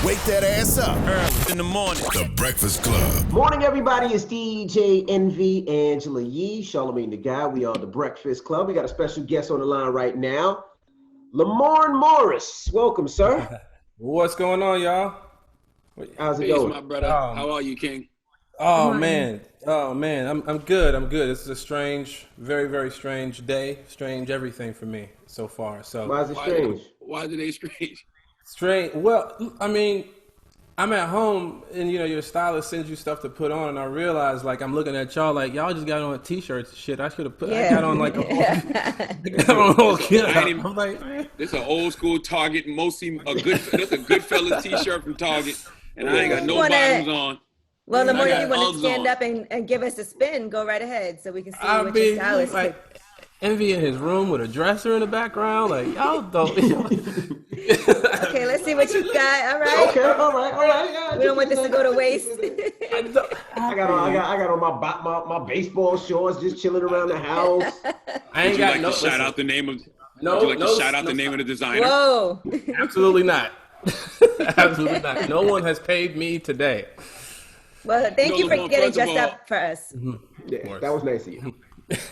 Wake that ass up early in the morning. The Breakfast Club. Morning, everybody. It's DJ Envy, Angela Yee, Charlamagne the guy. We are the Breakfast Club. We got a special guest on the line right now, Lamorne Morris. Welcome, sir. What's going on, y'all? How's it Peace, going? my brother. How are you, King? Oh man, I'm good. This is a strange, very, very strange day. Strange everything for me so far. So Why is it strange? Why are they strange? strange. Well, I mean, I'm at home and your stylist sends you stuff to put on, and I realize like I'm looking at y'all like y'all just got on t-shirts and shit. I should have put. I got on like a whole kit. I'm like, this is an old school Target, mostly that's a Goodfellas t-shirt from Target, and I ain't got no bottoms on. Well, the more you want to stand up and give us a spin, go right ahead so we can see what your stylist like Envy in his room with a dresser in the background. Like y'all don't. Okay, let's see what you got. All right. Okay, all right. We don't want this to go to waste. I got on my baseball shorts, just chilling around the house. I ain't Would you got like no. to shout out the name of? No, would you like no, to shout out the name of the designer? Whoa. Absolutely not. Absolutely not. No one has paid me today. Well, thank you for getting dressed up for us. Yeah, that was nice of you.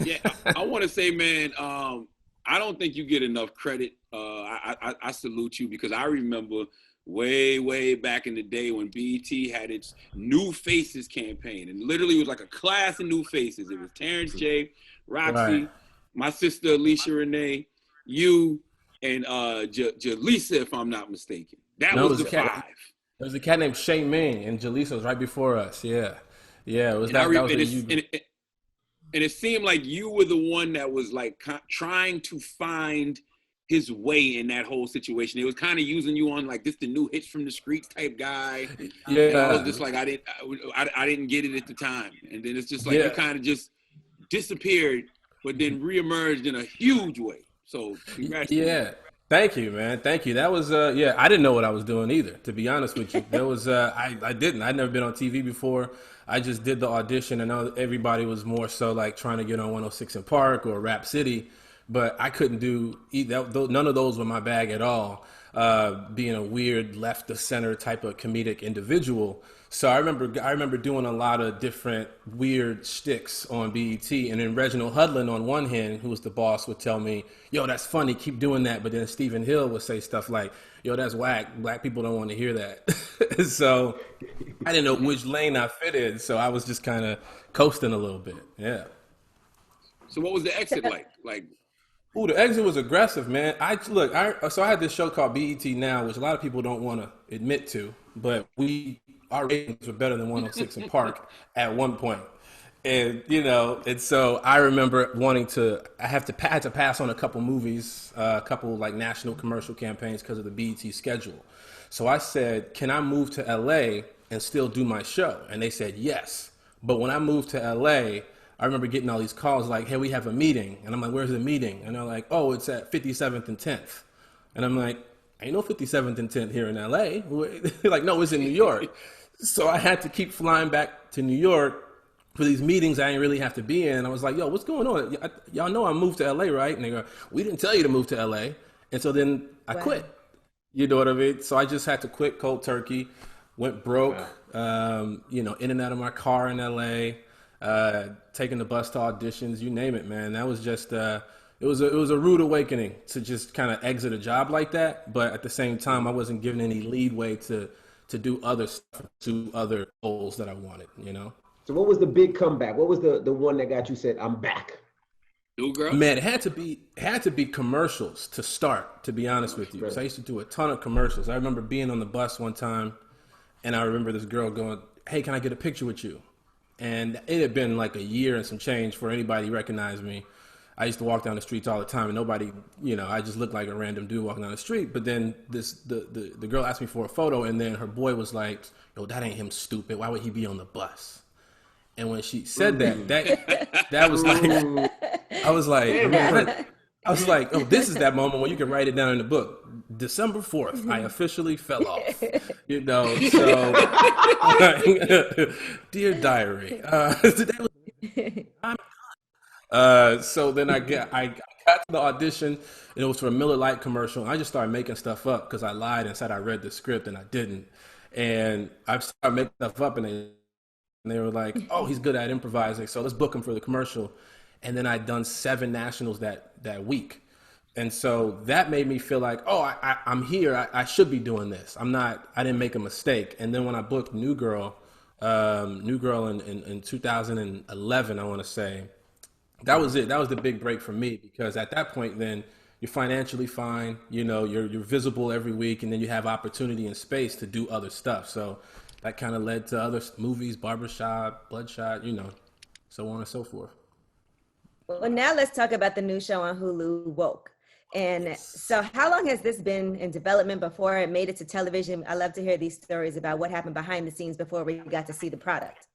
Yeah, I want to say, man, I don't think you get enough credit. I salute you because I remember way back in the day when BET had its New Faces campaign, and literally it was like a class of new faces. It was Terrence J, Roxy, my sister Alicia Renee, you, and Jaleesa, if I'm not mistaken. That was the five. There was a cat named Shay Ming, and Jaleesa was right before us. Yeah. It was and it seemed like you were the one that was like trying to find his way in that whole situation. It was kind of using you on like this the new hits from the streets type guy. Yeah, and I was just like I didn't get it at the time, and then it's just like you kind of just disappeared, but then reemerged in a huge way. So congratulations. Yeah. Thank you, man. Thank you. That was I didn't know what I was doing either, to be honest with you. There was I didn't. I'd never been on TV before. I just did the audition, and everybody was more so like trying to get on 106 in Park or Rap City, but I couldn't do none of those were my bag at all. Being a weird left of center type of comedic individual. So I remember doing a lot of different weird shticks on BET, and then Reginald Hudlin on one hand, who was the boss, would tell me, "Yo, that's funny, keep doing that." But then Stephen Hill would say stuff like, "Yo, that's whack. Black people don't want to hear that." So I didn't know which lane I fit in, so I was just kind of coasting a little bit. Yeah. So what was the exit like? Ooh, the exit was aggressive, man. So I had this show called BET Now, which a lot of people don't want to admit to, but our ratings were better than 106 in Park at one point. And, and so I remember I had to pass on a couple movies, a couple like national commercial campaigns because of the BET schedule. So I said, can I move to LA and still do my show? And they said, yes. But when I moved to LA, I remember getting all these calls like, hey, we have a meeting. And I'm like, where's the meeting? And they're like, oh, it's at 57th and 10th. And I'm like, ain't no 57th and 10th here in LA. They're like, no, it's in New York. So I had to keep flying back to New York for these meetings I didn't really have to be in. I was like, yo, what's going on? Y'all know I moved to LA, right? And they go, we didn't tell you to move to LA. And so then I quit. You know what I mean? So I just had to quit cold turkey, went broke, in and out of my car in LA, taking the bus to auditions, you name it, man. That was just, it was a rude awakening to just kind of exit a job like that. But at the same time, I wasn't given any leadway to do other stuff, to other goals that I wanted, So what was the big comeback? What was the one that got you said, I'm back? New girl? Man, it had to be commercials to start, to be honest with you. Because I used to do a ton of commercials. I remember being on the bus one time, and I remember this girl going, hey, can I get a picture with you? And it had been like a year and some change for anybody to recognize me. I used to walk down the streets all the time, and nobody, I just looked like a random dude walking down the street. But then the girl asked me for a photo, and then her boy was like, yo, that ain't him, stupid. Why would he be on the bus? And when she said that was like, I was like, oh, this is that moment when you can write it down in the book. December 4th, I officially fell off. So dear diary, today was, So then I got to the audition, and it was for a Miller Lite commercial. And I just started making stuff up because I lied and said I read the script and I didn't. And I started making stuff up, and they were like, "Oh, he's good at improvising, so let's book him for the commercial." And then I'd done 7 nationals that week. And so that made me feel like, oh, I'm here. I should be doing this. I didn't make a mistake. And then when I booked New Girl in 2011, I want to say, that was it. That was the big break for me, because at that point, then you're financially fine. You know, you're visible every week, and then you have opportunity and space to do other stuff. So that kind of led to other movies, Barbershop, Bloodshot, you know, so on and so forth. Well, now let's talk about the new show on Hulu, Woke. And so how long has this been in development before it made it to television? I love to hear these stories about what happened behind the scenes before we got to see the product.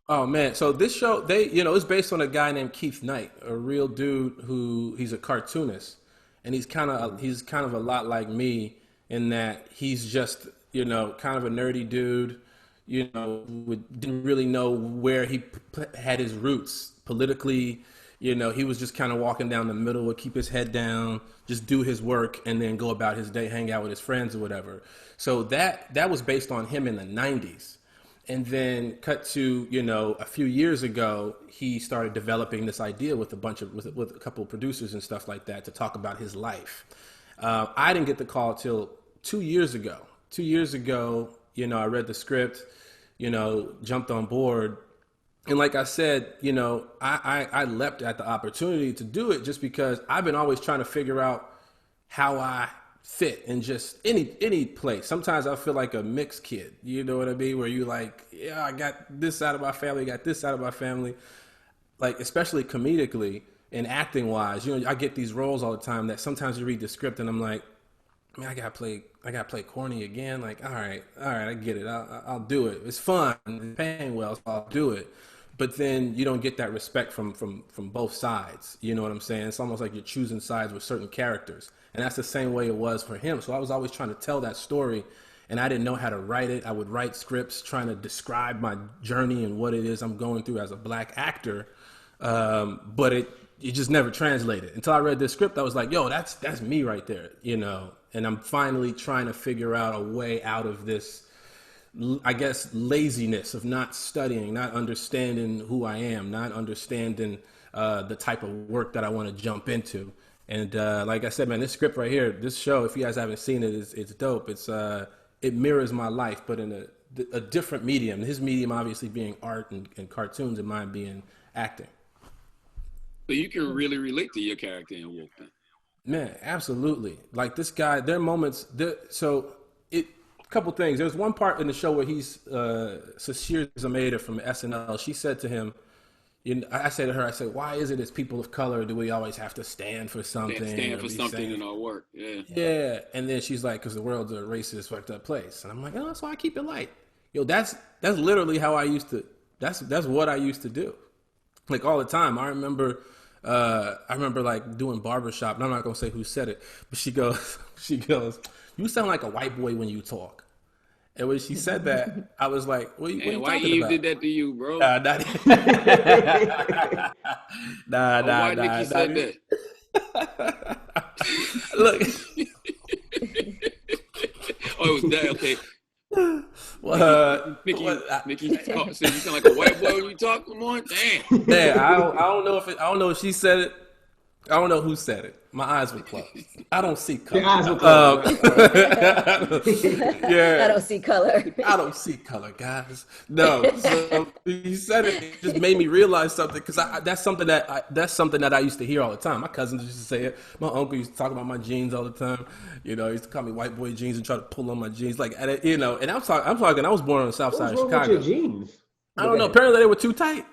Oh man, so this show, it's based on a guy named Keith Knight, a real dude he's a cartoonist, and he's kind of a lot like me in that he's just, kind of a nerdy dude, didn't really know where he had his roots politically. He was just kind of walking down the middle, would keep his head down, just do his work, and then go about his day, hang out with his friends or whatever. So that was based on him in the 90s. And then cut to, a few years ago, he started developing this idea with a couple of producers and stuff like that to talk about his life. I didn't get the call till 2 years ago. 2 years ago, I read the script, jumped on board. And like I said, I leapt at the opportunity to do it just because I've been always trying to figure out how I fit in just any place. Sometimes I feel like a mixed kid, you know what I mean? Where you like, yeah, I got this out of my family, got this out of my family. Like, especially comedically and acting wise, I get these roles all the time that sometimes you read the script and I'm like, man, I gotta play corny again. Like, all right, I get it. I'll do it. It's fun, it's paying well, so I'll do it. But then you don't get that respect from both sides. You know what I'm saying? It's almost like you're choosing sides with certain characters. And that's the same way it was for him. So I was always trying to tell that story, and I didn't know how to write it. I would write scripts trying to describe my journey and what it is I'm going through as a black actor. But it just never translated. Until I read this script, I was like, yo, that's me right there, And I'm finally trying to figure out a way out of this, I guess, laziness of not studying, not understanding who I am, not understanding the type of work that I want to jump into. And like I said, man, this script right here, this show, if you guys haven't seen it, it's dope. It mirrors my life, but in a different medium. His medium obviously being art and cartoons, and mine being acting. So you can really relate to your character in Woken. Man, absolutely. Like this guy, there are moments. A couple things. There's one part in the show where Sashir Zameda from SNL, she said to him, I said to her, why is it as people of color do we always have to stand for something? Stand for something in our work, yeah. Yeah, and then she's like, because the world's a racist, fucked up place. And I'm like, that's why I keep it light. Yo, that's literally how I used to, that's what I used to do. Like all the time. I remember like doing Barbershop, and I'm not going to say who said it, but she goes, you sound like a white boy when you talk. And when she said that, I was like, what are you talking about? Eve did that to you, bro? Nah. Why Nikki said that? Look. Oh, it was that, okay. Nikki said you sound like a white boy when you talk, Lamorne? Damn. Yeah, I don't know if she said it. I don't know who said it. My eyes were closed. I don't see color. Your eyes were closed. Yeah. I don't see color. I don't see color, guys. No. So he said it. It just made me realize something, because that's something that I used to hear all the time. My cousins used to say it. My uncle used to talk about my jeans all the time. He used to call me white boy jeans and try to pull on my jeans, like, and I'm talking. I was born on the south side of Chicago. With your jeans? I don't know. Apparently they were too tight.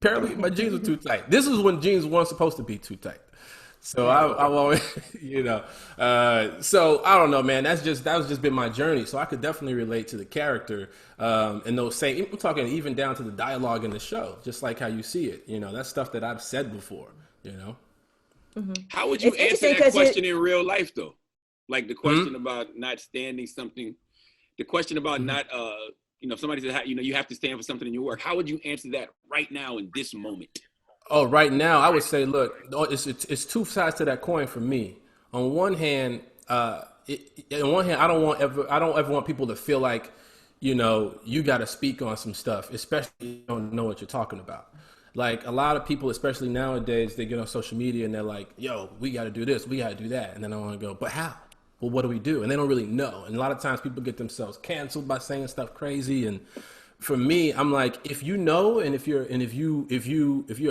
Apparently my jeans were too tight. This is when jeans weren't supposed to be too tight. So I've always, so I don't know, man. That was just been my journey. So I could definitely relate to the character, and those same. I'm talking even down to the dialogue in the show, just like how you see it. That's stuff that I've said before. Mm-hmm. How would you answer that question in real life, though? Like the question about not standing something, the question about not, if somebody says, you have to stand for something in your work. How would you answer that right now in this moment? Oh, right now, I would say, look, it's two sides to that coin for me. On one hand, I don't ever want people to feel like, you got to speak on some stuff, especially if you don't know what you're talking about. Like a lot of people, especially nowadays, they get on social media and they're like, "Yo, we got to do this, we got to do that," and then I want to go, "But how? Well, what do we do?" And they don't really know. And a lot of times, people get themselves canceled by saying stuff crazy. And for me, I'm like, if you know, and if you're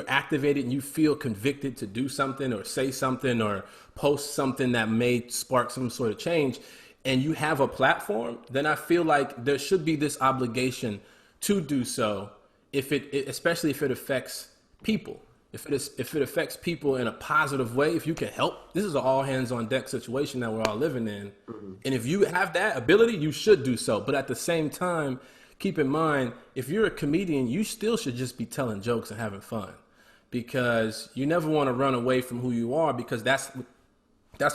activated and you feel convicted to do something or say something or post something that may spark some sort of change, and you have a platform, then I feel like there should be this obligation to do so. Especially if it affects people, if it affects people in a positive way, if you can help, this is an all hands on deck situation that we're all living in. Mm-hmm. And if you have that ability, you should do so. But at the same time, keep in mind, if you're a comedian, you still should just be telling jokes and having fun, because you never want to run away from who you are, because that's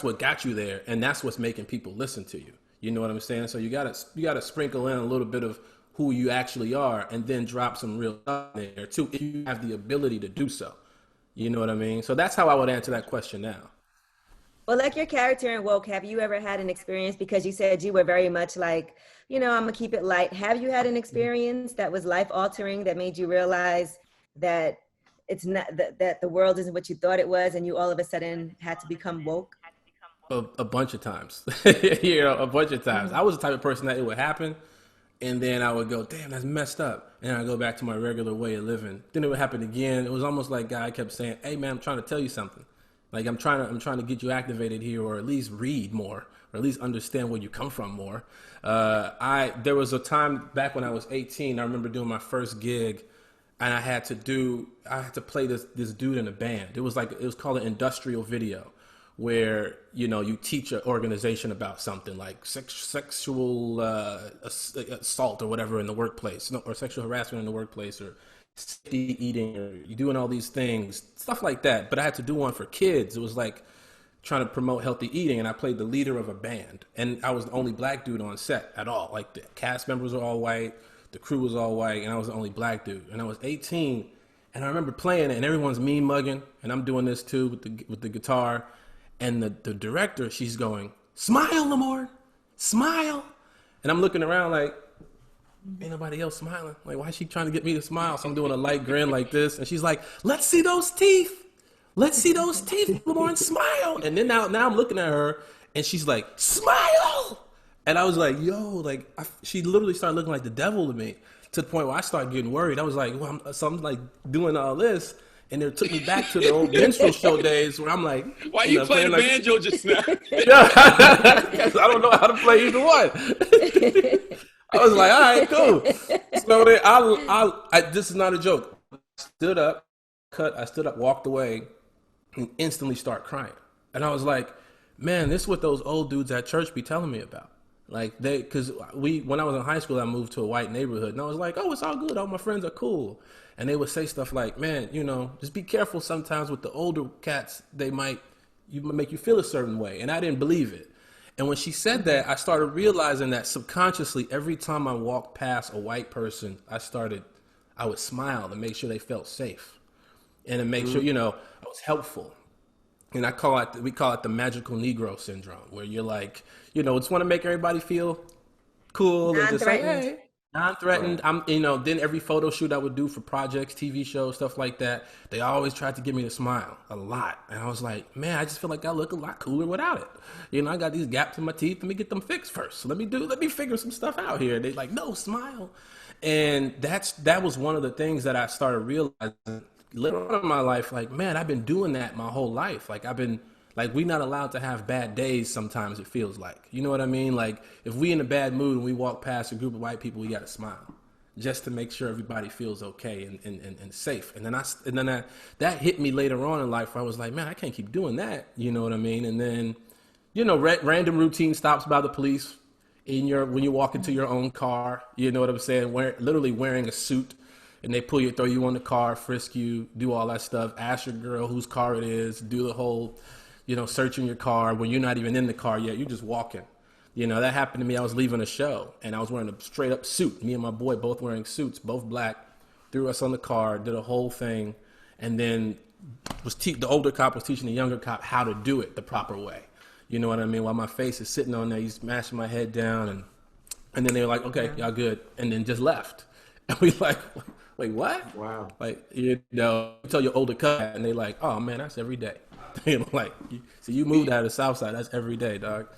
what got you there. And that's what's making people listen to you. You know what I'm saying? So you gotta sprinkle in a little bit of who you actually are, and then drop some real stuff in there too, if you have the ability to do so. You know what I mean? So that's how I would answer that question now. Well, like your character in Woke, have you ever had an experience, because you said you were very much like, I'm gonna keep it light. Have you had an experience that was life altering, that made you realize that it's not that the world isn't what you thought it was, and you all of a sudden had to become woke? A bunch of times. A bunch of times. I was the type of person that it would happen, and then I would go, damn, that's messed up. And I go back to my regular way of living. Then it would happen again. It was almost like God kept saying, hey man, I'm trying to tell you something. Like I'm trying to get you activated here, or at least read more, or at least understand where you come from more. There was a time back when I was 18, I remember doing my first gig, and I had to play this dude in a band. It was called an industrial video, where you teach an organization about something like sexual assault or whatever in the workplace, or sexual harassment in the workplace, or safety eating, or you doing all these things, stuff like that. But I had to do one for kids. It was like trying to promote healthy eating, and I played the leader of a band, and I was the only black dude on set at all. Like the cast members were all white, the crew was all white, and I was the only black dude. And I was 18, and I remember playing it, and everyone's mean mugging, and I'm doing this too with the guitar. And the director, she's going, smile, Lamorne, smile. And I'm looking around like, ain't nobody else smiling. Like, why is she trying to get me to smile? So I'm doing a light grin like this. And she's like, let's see those teeth. Let's see those teeth, Lamorne, smile. And then now I'm looking at her, and she's like, smile. And I was like, yo, she literally started looking like the devil to me, to the point where I started getting worried. I was like, well, I'm like doing all this. And it took me back to the old minstrel show days, where I'm like, why you playing the banjo just now? Yeah, I don't know how to play either one. I was like, all right, cool. So then this is not a joke. I stood up, walked away, and instantly start crying. And I was like, man, this is what those old dudes at church be telling me about. Like because when I was in high school, I moved to a white neighborhood, and I was like, oh, it's all good. All my friends are cool. And they would say stuff like, man, just be careful sometimes with the older cats. They might make you feel a certain way. And I didn't believe it. And when she said that, I started realizing that subconsciously, every time I walked past a white person, I would smile to make sure they felt safe, and to make sure, I was helpful. And we call it the magical Negro syndrome, where you're like, just want to make everybody feel cool and just like, hey, non-threatened. Then every photo shoot I would do for projects, TV shows, stuff like that, they always tried to get me to smile a lot. And I was like, man, I just feel like I look a lot cooler without it. I got these gaps in my teeth. Let me get them fixed first. Let me figure some stuff out here. They like, no, smile. And that was one of the things that I started realizing later on in my life. Like, man, I've been doing that my whole life. Like we're not allowed to have bad days sometimes, it feels like. You know what I mean? Like, if we in a bad mood and we walk past a group of white people, we got to smile just to make sure everybody feels okay and safe. And then that hit me later on in life, where I was like, man, I can't keep doing that. You know what I mean? And then, random routine stops by the police when you walk into your own car, you know what I'm saying? Literally wearing a suit, and they throw you on the car, frisk you, do all that stuff, ask your girl whose car it is, do the whole, searching your car when you're not even in the car yet. You're just walking. That happened to me. I was leaving a show, and I was wearing a straight up suit. Me and my boy both wearing suits, both black, threw us on the car, did a whole thing. and then the older cop was teaching the younger cop how to do it the proper way. You know what I mean? While my face is sitting on there, he's smashing my head down, and then they were like, okay, y'all good, and then just left. And we like, wait, what? Wow. Like, you know, you tell your older cop, and they like, oh man, that's every day. Like, so you moved out of the South Side, that's every day, dog.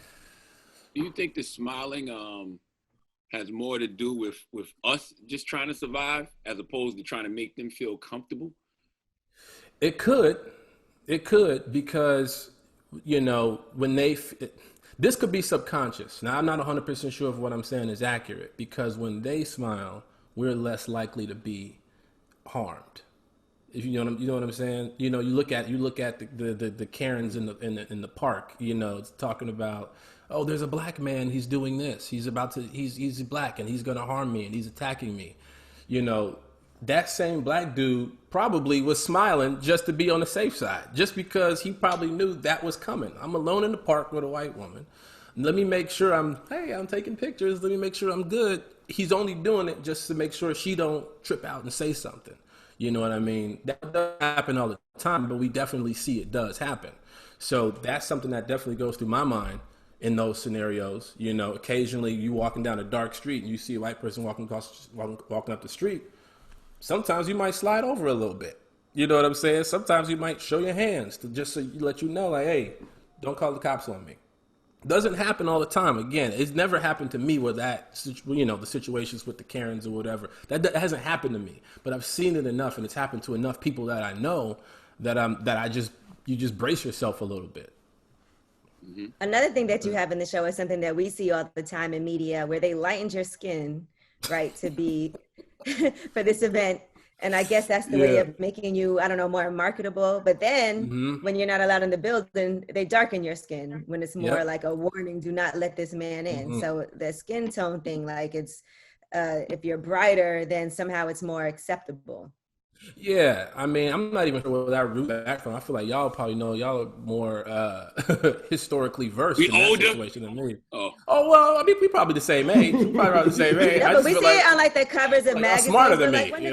Do you think the smiling has more to do with us just trying to survive as opposed to trying to make them feel comfortable? It could, because, you know, when this could be subconscious. Now, I'm not 100% sure if what I'm saying is accurate, because when they smile, we're less likely to be harmed. If you know what I'm saying. You know, you look at the Karens in the park. You know, it's talking about, oh, there's a black man. He's doing this. He's black and he's gonna harm me and he's attacking me. You know, that same black dude probably was smiling just to be on the safe side, just because he probably knew that was coming. I'm alone in the park with a white woman. Let me make sure I'm taking pictures. Let me make sure I'm good. He's only doing it just to make sure she don't trip out and say something. You know what I mean? That doesn't happen all the time, but we definitely see it does happen. So that's something that definitely goes through my mind in those scenarios. You know, occasionally you walking down a dark street and you see a white person walking up the street. Sometimes you might slide over a little bit. You know what I'm saying? Sometimes you might show your hands to just so you let you know, like, hey, don't call the cops on me. Doesn't happen all the time. Again, it's never happened to me where that, you know, the situations with the Karens or whatever, that hasn't happened to me. But I've seen it enough, and it's happened to enough people that I know you just brace yourself a little bit. Mm-hmm. Another thing that you have in the show is something that we see all the time in media, where they lightened your skin, right, to be for this event. And I guess that's the way of making you, I don't know, more marketable. But then when you're not allowed in the building, they darken your skin when it's more like a warning, do not let this man in. Mm-hmm. So the skin tone thing, like it's, if you're brighter, then somehow it's more acceptable. Yeah, I mean, I'm not even sure where that root back from. I feel like y'all probably know, y'all are more historically versed in that situation than me. Oh, well, I mean, we probably the same age. We probably around the same age. No, but we see it on like the covers of magazines. Smarter than me, like, when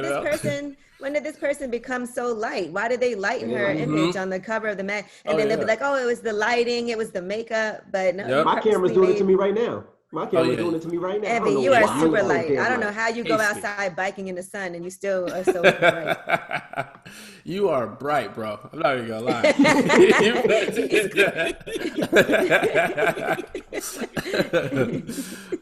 did this person become so light? Why did they lighten her image on the cover of the mag? And then they'll be like, oh, it was the lighting, it was the makeup. But no, my camera's doing it to me right now. My camera's doing it to me right now. Evan, you are super light. I don't know how you go outside biking in the sun and you still are so bright. You are bright, bro. I'm not even gonna lie.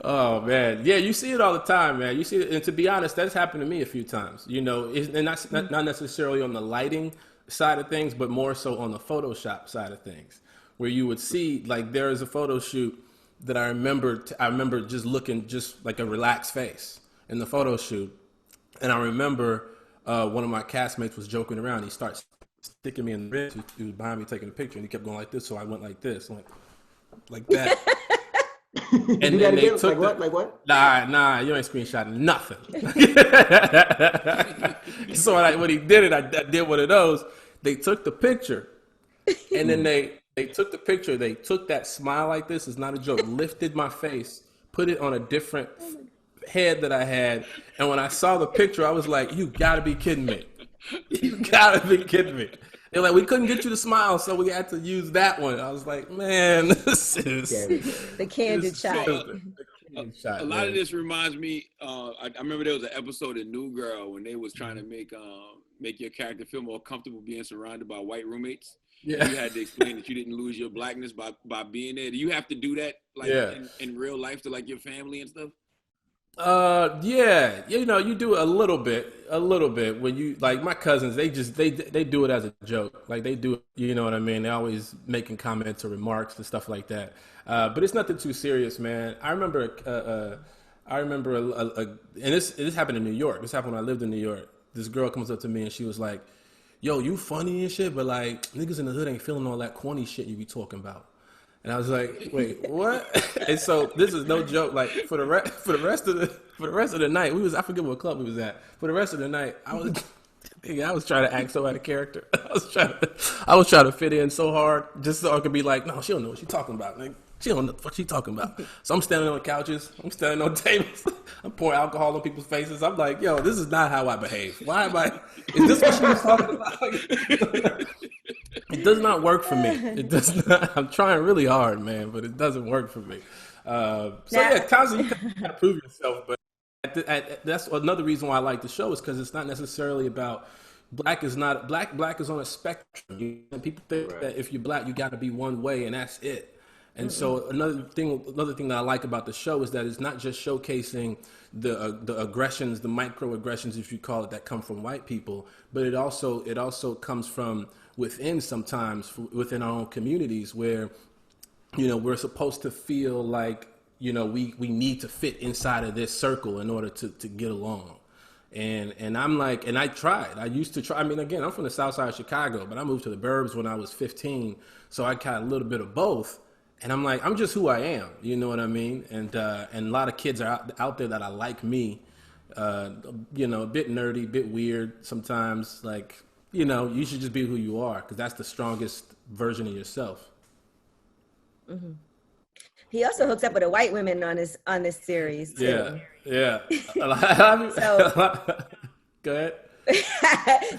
Oh man, yeah, you see it all the time, man. You see it, and to be honest, that's happened to me a few times. You know, and that's not necessarily on the lighting side of things, but more so on the Photoshop side of things, where you would see, like, there is a photo shoot that I remember just looking just like a relaxed face in the photo shoot. And I remember one of my castmates was joking around. He starts sticking me in the ribs. He was behind me taking a picture, and he kept going like this. So I went like this, went like that. And then they took like what? Nah, you ain't screenshotting nothing. So when he did it, I did one of those. They took the picture, and then they took the picture, they took that smile like this, is not a joke, lifted my face, put it on a different head that I had. And when I saw the picture, I was like, you gotta be kidding me. You gotta be kidding me. They're like, we couldn't get you to smile, so we had to use that one. I was like, man, this is the candid shot. A lot of this reminds me, I remember there was an episode of New Girl when they was trying to make your character feel more comfortable being surrounded by white roommates. Yeah. You had to explain that you didn't lose your blackness by being there. Do you have to do that in real life to like your family and stuff? Yeah, you know, you do a little bit when you, like, my cousins, they do it as a joke. Like, they do it, you know what I mean? They always making comments or remarks and stuff like that. But it's nothing too serious, man. I remember, and this happened in New York. This happened when I lived in New York. This girl comes up to me and she was like, yo, you funny and shit, but like niggas in the hood ain't feeling all that corny shit you be talking about. And I was like, wait, what? And so this is no joke. Like for the rest of the night, I forget what club we was at. For the rest of the night, I was trying to act so out of character. I was trying to fit in so hard just so I could be like, no, she don't know what she's talking about. Like, she don't know what she's talking about. So I'm standing on couches. I'm standing on tables. I'm pouring alcohol on people's faces. I'm like, yo, this is not how I behave. Why am I Is this what she was talking about? It does not work for me. It does not. I'm trying really hard, man, but it doesn't work for me. Constantly you kind of prove yourself, but that's another reason why I like the show is because it's not necessarily about black is on a spectrum. And people think that if you're black, you got to be one way, and that's it. And so another thing that I like about the show is that it's not just showcasing the aggressions, the microaggressions, if you call it, that come from white people, but it also comes from within, sometimes within our own communities, where we're supposed to feel like we need to fit inside of this circle in order to get along. And I'm like, and I used to try. I mean, again, I'm from the South Side of Chicago, but I moved to the burbs when I was 15, so I got a little bit of both. And I'm like, I'm just who I am, you know what I mean? And a lot of kids are out there that are like me, a bit nerdy, a bit weird sometimes. Like, you should just be who you are, because that's the strongest version of yourself. Mm-hmm. He also hooks up with a white woman on this series too. Yeah. So, go ahead.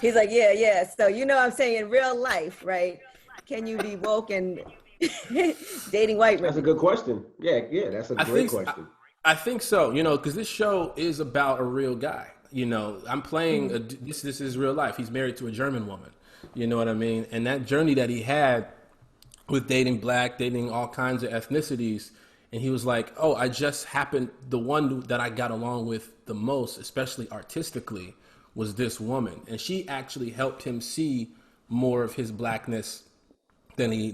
He's like, yeah. So I'm saying in real life, right? Can you be woke and dating white women? That's a good question. Yeah, that's a great question. I think so, because this show is about a real guy. I'm playing, this is real life. He's married to a German woman, you know what I mean? And that journey that he had with dating black, dating all kinds of ethnicities, and he was like, oh, the one that I got along with the most, especially artistically, was this woman. And she actually helped him see more of his blackness than he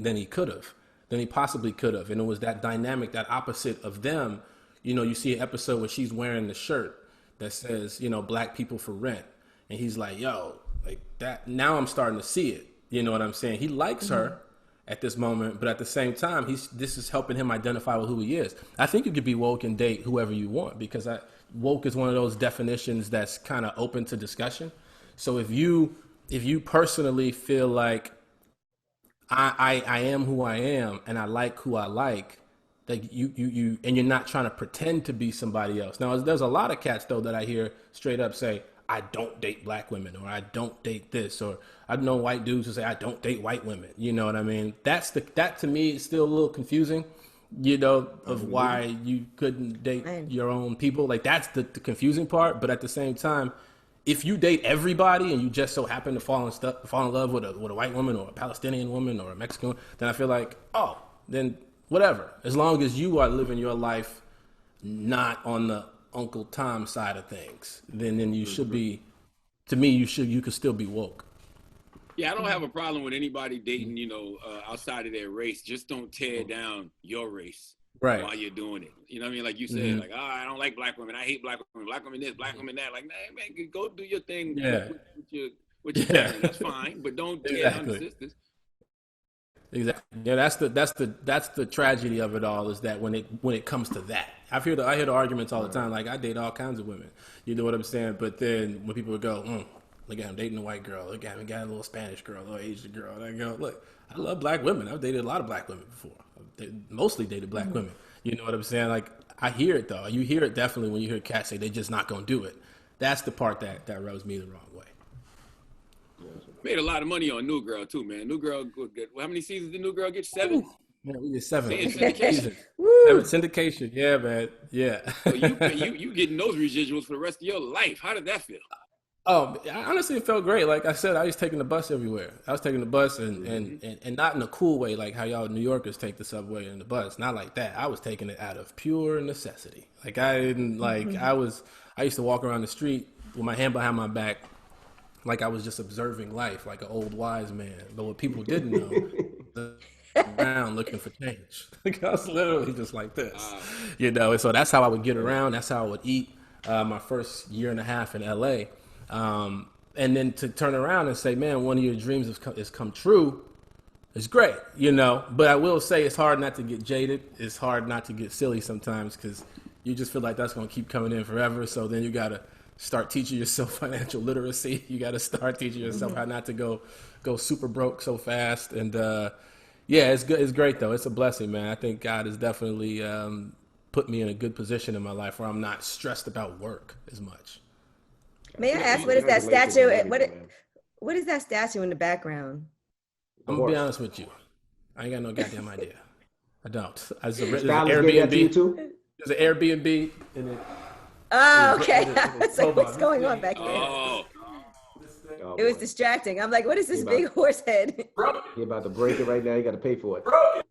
possibly could have. And it was that dynamic, that opposite of them. You see an episode where she's wearing the shirt that says, black people for rent. And he's like, yo, like that. Now I'm starting to see it. You know what I'm saying? He likes her at this moment, but at the same time, this is helping him identify with who he is. I think you could be woke and date whoever you want, because woke is one of those definitions that's kind of open to discussion. So if you personally feel like I am who I am and I like who I like you and you're not trying to pretend to be somebody else. Now, there's a lot of cats though that I hear straight up say, I don't date black women, or I don't date this, or I've known white dudes who say I don't date white women. You know what I mean? That to me is still a little confusing, of why you couldn't date your own people. Like that's the confusing part. But at the same time, if you date everybody and you just so happen to fall in love with a white woman or a Palestinian woman or a Mexican, then I feel like, then whatever. As long as you are living your life not on the Uncle Tom side of things, then you should be. To me, you could still be woke. Yeah, I don't have a problem with anybody dating, outside of their race. Just don't tear down your race while you're doing it. You know what I mean? Like you said, like, I don't like black women. I hate black women. Black women this, black women that. Like, man, go do your thing with your family. That's fine, but don't tear down the sisters. Exactly. Yeah, that's the tragedy of it all, is that when it comes to that, I hear the arguments all the time. Like, I date all kinds of women. You know what I'm saying? But then when people would go, look at him dating a white girl. Look at him, got a little Spanish girl, a little Asian girl. And I go, look, I love black women. I've dated a lot of black women before. I've mostly dated black women. You know what I'm saying? Like, I hear it though. You hear it definitely when you hear cats say they're just not gonna do it. That's the part that rubs me the wrong way. Made a lot of money on New Girl too, man. New Girl, how many seasons did New Girl get? 7? Yeah, we did 7. Syndication. 7 syndication. Yeah, man. Yeah. So you getting those residuals for the rest of your life. How did that feel? Oh, honestly, it felt great. Like I said, I was taking the bus everywhere. I was taking the bus and not in a cool way, like how y'all New Yorkers take the subway and the bus. Not like that. I was taking it out of pure necessity. Like I didn't like. I used to walk around the street with my hand behind my back, like I was just observing life, like an old wise man. But what people didn't know, around looking for change. Like I was literally just like this, And so that's how I would get around. That's how I would eat. My first year and a half in LA. And then to turn around and say, man, one of your dreams has come true, it's great, But I will say it's hard not to get jaded. It's hard not to get silly sometimes, because you just feel like that's going to keep coming in forever. So then you got to start teaching yourself financial literacy. You got to start teaching yourself how not to go super broke so fast. And it's good. It's great, though. It's a blessing, man. I think God has definitely put me in a good position in my life where I'm not stressed about work as much. May I ask, what is that statue? What is that statue in the background? I'm gonna be honest with you. I ain't got no goddamn idea. I don't. There's an Airbnb. There's an Airbnb in it. Oh, okay. So what's going on back there? Oh. It was distracting. I'm like, what is this big horse head? You're about to break it right now. You got to pay for it. Broken.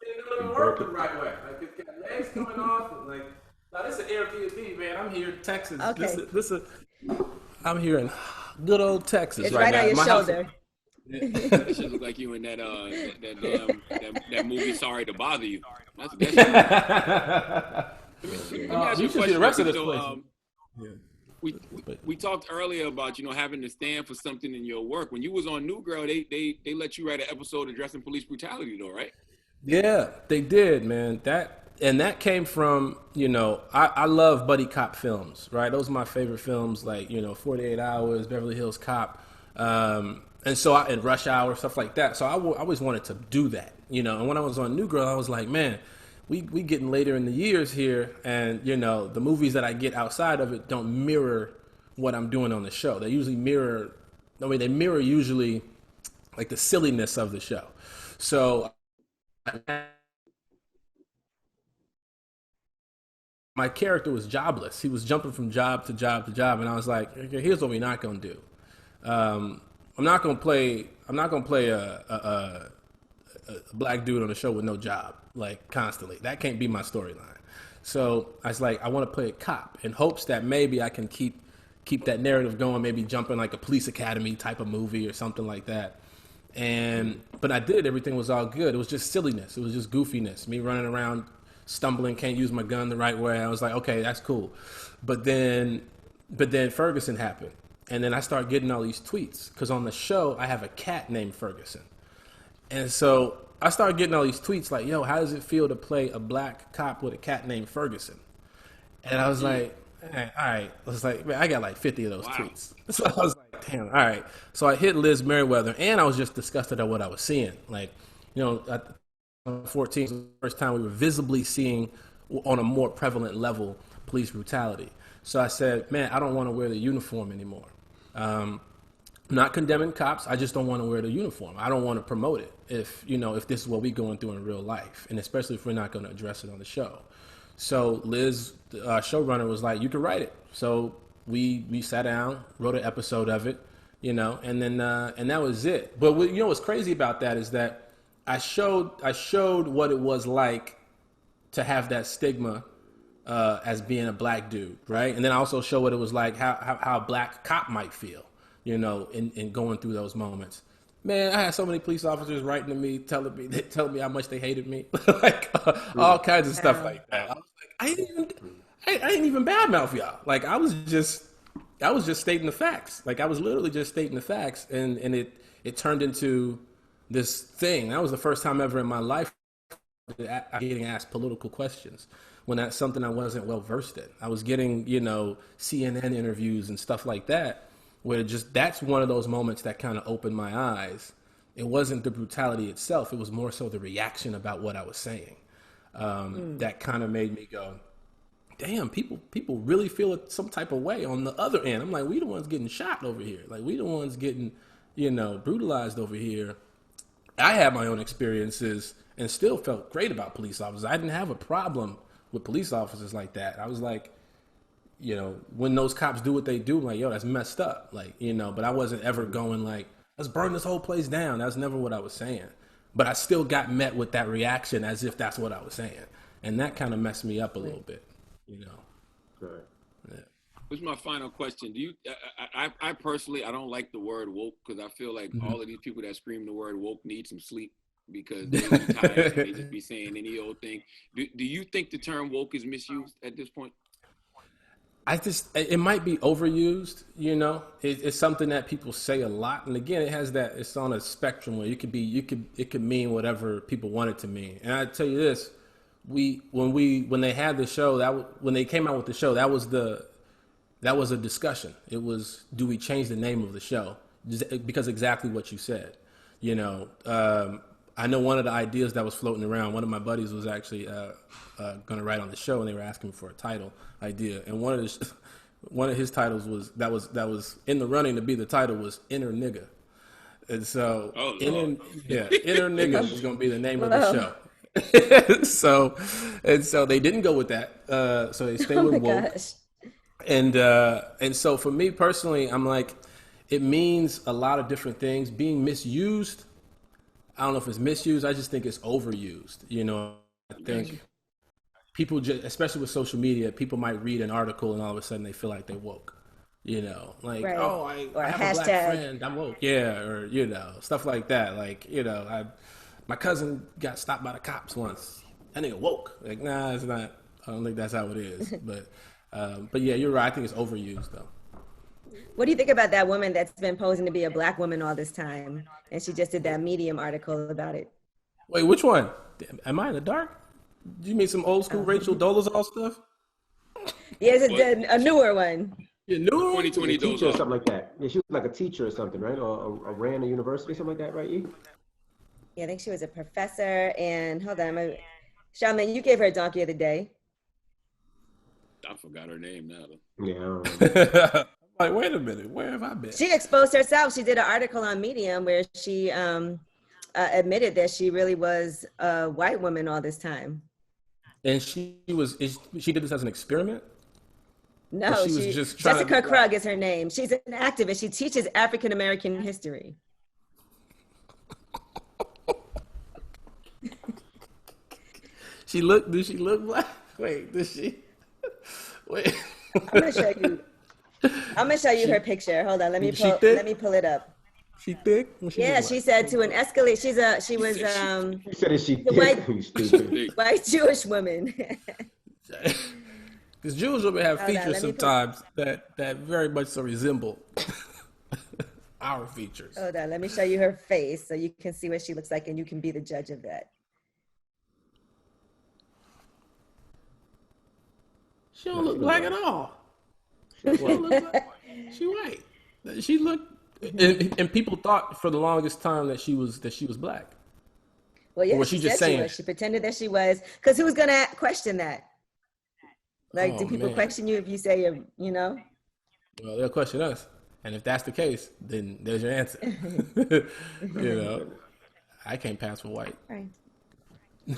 It doesn't work the right way. Like it's got legs coming off. And like, now this is an Airbnb, man. I'm here in Texas. Okay. I'm here in good old Texas. It's right on your shoulder. It should look like you in that movie. Sorry to bother you. Let me ask you a question. The rest of this place. We talked earlier about having to stand for something in your work. When you was on New Girl, they let you write an episode addressing police brutality, though, right? Yeah, they did, man. That came from I love buddy cop films, right? Those are my favorite films, like 48 Hours, Beverly Hills Cop, and so and Rush Hour, stuff like that. So I always wanted to do that, And when I was on New Girl, I was like, man, we getting later in the years here, and the movies that I get outside of it don't mirror what I'm doing on the show. They usually mirror usually like the silliness of the show. So my character was jobless. He was jumping from job to job to job, and I was like, okay, here's what we're not gonna do. I'm not gonna play a black dude on a show with no job, like constantly. That can't be my storyline. So I was like, I want to play a cop in hopes that maybe I can keep that narrative going, maybe jump in like a police academy type of movie or something like that. But I did, everything was all good. It was just silliness. It was just goofiness. Me running around, stumbling, can't use my gun the right way. I was like, okay, that's cool. But then Ferguson happened. And then I started getting all these tweets because on the show, I have a cat named Ferguson. And so I started getting all these tweets like, yo, how does it feel to play a black cop with a cat named Ferguson? And I was like, all right. I was like, man, I got like 50 of those tweets. So I was like, damn, all right. So I hit Liz Merriweather, and I was just disgusted at what I was seeing. Like, at 14 was the first time we were visibly seeing on a more prevalent level police brutality. So I said, man, I don't want to wear the uniform anymore. I'm not condemning cops. I just don't want to wear the uniform. I don't want to promote it if this is what we're going through in real life, and especially if we're not going to address it on the show. So Liz, the showrunner, was like, you can write it. So we sat down, wrote an episode of it, and then and that was it. But what's crazy about that is that I showed what it was like to have that stigma as being a black dude, right? And then I also show what it was like, how a black cop might feel, in going through those moments. Man, I had so many police officers writing to me, telling me how much they hated me, like all kinds of stuff like that. I was like, I ain't even badmouth y'all. Like I was just stating the facts. Like I was literally just stating the facts, and it turned into this thing. That was the first time ever in my life getting asked political questions when that's something I wasn't well versed in. I was getting, CNN interviews and stuff like that, where that's one of those moments that kind of opened my eyes. It wasn't the brutality itself. It was more so the reaction about what I was saying. That kind of made me go, damn, people really feel some type of way on the other end. I'm like, we the ones getting shot over here. Like we the ones getting, brutalized over here. I had my own experiences and still felt great about police officers. I didn't have a problem with police officers like that. I was like, when those cops do what they do, I'm like, yo, that's messed up. Like, but I wasn't ever going like, let's burn this whole place down. That's never what I was saying. But I still got met with that reaction as if that's what I was saying. And that kind of messed me up a little bit, Right. Yeah. What's my final question? Do you? I personally, I don't like the word woke because I feel like all of these people that scream the word woke need some sleep because they're tired and they just be saying any old thing. Do you think the term woke is misused at this point? It might be overused, it's something that people say a lot. And again, it's on a spectrum where it could mean whatever people want it to mean. And I tell you this, when they had the show, when they came out with the show, that was a discussion. It was, do we change the name of the show? Because exactly what you said, I know one of the ideas that was floating around, one of my buddies was actually going to write on the show, and they were asking for a title idea. And one one of his titles was that was in the running to be the title was Inner Nigga. And so Inner Nigga was going to be the name of the show. so they didn't go with that. So they stayed with Woke. Gosh. And so for me personally, I'm like, it means a lot of different things. Being misused, I don't know if it's misused. I just think it's overused. You know, I think people, especially with social media, people might read an article and all of a sudden they feel like they're woke. You know, like, Right. oh, I have a black friend, I'm woke. Yeah, or, you know, stuff like that. Like, you know, my cousin got stopped by the cops once. That nigga woke. Like, nah, it's not. I don't think that's how it is. But yeah, you're right. I think it's overused, though. What do you think about that woman that's been posing to be a black woman all this time? And she just did that Medium article about it. Wait, which one? Am I in the dark? You mean some old school Rachel Dolezal stuff? Yeah, it's a newer one. You knew 2020 teacher or something like that. Yeah, she was like a teacher or something, right? Or ran a university, something like that, right? E? Yeah, I think she was a professor. And hold on, Charlamagne, you gave her a donkey of the day. I forgot her name now. Yeah, I don't know. Like, wait a minute, where have I been? She exposed herself. She did an article on Medium where she admitted that she really was a white woman all this time. And she did this as an experiment? No, she was just trying Jessica Krug is her name. She's an activist. She teaches African American history. Did she look black? Wait, did she? Wait. I'm gonna show you her picture. Hold on, let me pull it up. She thick? Yeah, she said to an escalate. She was You said is she white Jewish woman. Because Jewish women have features sometimes that very much so resemble our features. Hold on, let me show you her face so you can see what she looks like and you can be the judge of that. She don't look black at all. She white. She looked, and people thought for the longest time that she was black. Well, yeah, or was she just saying? She pretended that she was, because who's gonna question that? Like, do people question you if you say you know? Well, they'll question us, and if that's the case, then there's your answer. You know, I can't pass for white. Right.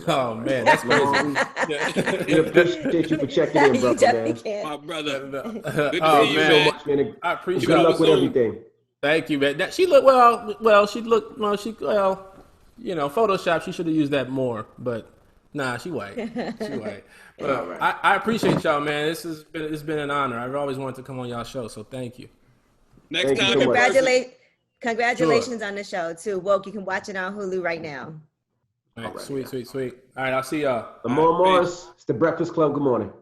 Oh man, that's crazy. We appreciate you for checking in, brother. You definitely Man. can't. My brother. Good to Oh see you, man, man. So much, man. I appreciate Good luck with it. everything. Thank you, man. She looked well. She looked well. You know, Photoshop. She should have used that more, but nah, she white. She white. But right. I appreciate y'all, man. It's been an honor. I've always wanted to come on y'all show, so thank you. Next time, Congratulations on the show too. Woke, you can watch it on Hulu right now. All right, sweet. All right, I'll see y'all. Lamorne Morris, it's the Breakfast Club. Good morning.